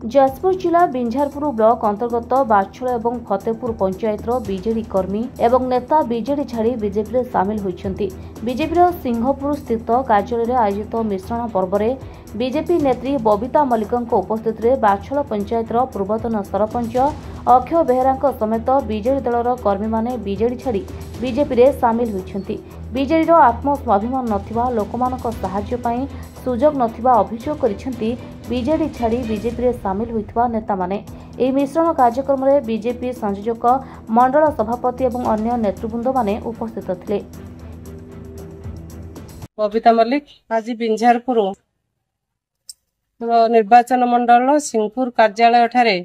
जाजपुर जिला बिंझारपुर ब्लॉक अंतर्गत बाछल और फतेहपुर पंचायत बीजेडी कर्मी एवं नेता बीजेडी छाड़ी बीजेपी सामिल होती। बीजेपी सिंहपुर स्थित कार्यालय आयोजित मिश्रण पर्व में बीजेपी नेत्री बबिता मल्लिक उपस्थित में बाछल पंचायत पूर्वतन सरपंच अक्षय बेहरा समेत बीजेडी दलर कर्मी माने बीजेडी छाड़ी बीजेपी सामिल होती। बीजेडी आत्मस्वाभिमान नथिबा लोकमानक सहाय्य पई सुजोग नथिबा अभियोग करिसेंती बीजेडी छाड़ी बीजेपी सामिल होइतबा नेता माने। एही मिश्रण कार्यक्रम में बीजेपी संयोजक मंडल सभापति और अन्य नेतृवृंद माने उपस्थित थिले। बबिता मल्लिक आज बिंझारपुर निर्वाचन मंडल सिंहपुर कार्यालय ठारे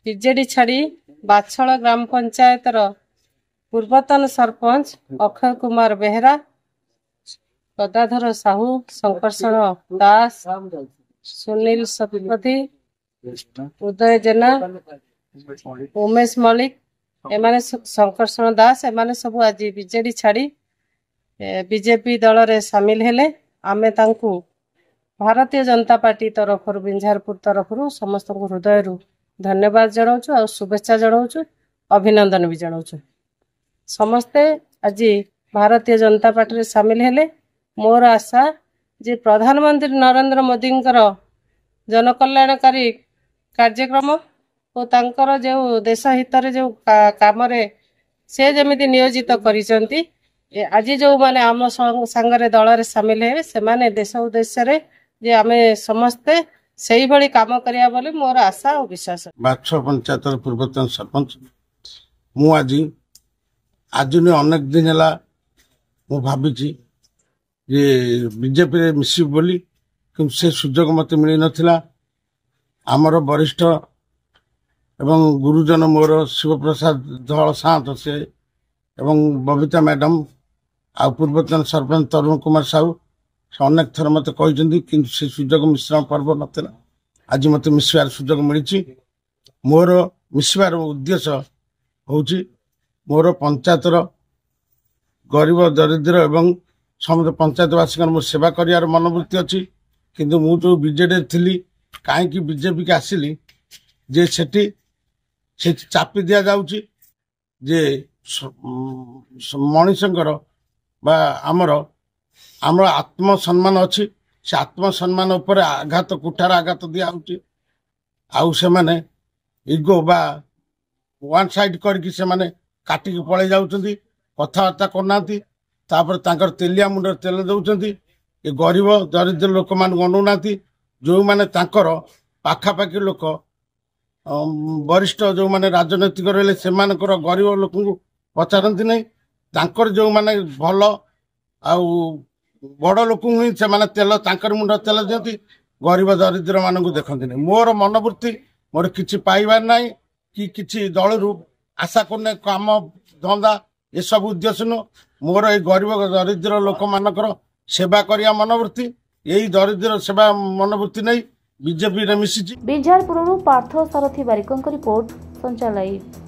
बीजेडी छाड़ी बाछल ग्राम पंचायत पूर्वतन सरपंच अक्षय कुमार बेहरा, गदाधर साहू, शंकरषण दास, सुनील शतपथी, उदय जेना, उमेश मल्लिक एमाने शंकरषण दास एमाने सब आज बीजेडी छाड़ी बीजेपी दल रे सामिल हेले। आमे तांकु भारतीय जनता पार्टी तरफ बिंझारपुर तरफ समस्त हृदय धन्यवाद जनाऊँ और शुभेच्छा जनाऊँ, अभिनंदन भी जनाऊँ। समस्ते आज भारतीय जनता पार्टी रे सामिल हेले। मोर आशा जे प्रधानमंत्री नरेंद्र मोदी जनकल्याणकारी कार्यक्रम और तांकर जो देश हित जो काम से जमी नियोजित करिसेंती आज जो माने आम सांगरे दल रे सामिल हे से माने देश उद्देश्य रे जे आमे समस्ते सही भली काम करिया बोली मोर आशा और विश्वास। बाछल पंचायत पूर्वतन सरपंच मु आज अनेक दिन है मु भावी जे बीजेपी रे मिसी बोली कि से सुजोग मत मिल नथिला। आमर वरिष्ठ एवं गुरुजन मोर शिवप्रसाद धल सात से एवं बबिता मैडम आ पूर्वतन सरपंच तरुण कुमार साहू से अनेक थर मत कहते कि से सुजोग मिश्रण पर्व नथिला। आज मत मिसवार सुजोग मिली। मोर मिसवार उद्देश्य होची मोर पंचायतर गरीब दरिद्र एवं समस्त पंचायतवासी मो सेवा कर मनोवृत्ति अच्छी। किंतु मु जो बीजेडी थी कहीं बीजेपी के आसिली जे सेठी चापी दिया जाउची जे मनीषंकर बा आमर आत्मसम्मान अच्छी से आत्मसम्मान उपर आघात कुठार आघात दिया आउ से माने इगो बा वन साइड करके से माने काटिकी पड़े जाउछंती, कथबार्ता करना तापर तेलिया मुंड तेल दौरान ये गरीब दरिद्र लोक मान गणुना जो मैंने पाखापाखि लोक वरिष्ठ जो मैंने राजनैतिक रहे से गरीब लोक पचारती नहीं जो मैंने भल आउ बड़ लोक ही से तेल मुंड तेल दिखती गरीब दरिद्र मान देखती नहीं। मोर मनोवृत्ति मोर किसी पाइबार ना कि किसी दल आशा करने काम धंदा ये सब उद्देश्य नु मोर ये गरीब दरिद्र लोक मानकर सेवा करिया मनोवृत्ति यही दरिद्र सेवा मनोवृत्ति नहीं बीजेपी रे मिसिची। बिंझारपुर पार्थ सारथी बारिकों रिपोर्ट संचार लाइव।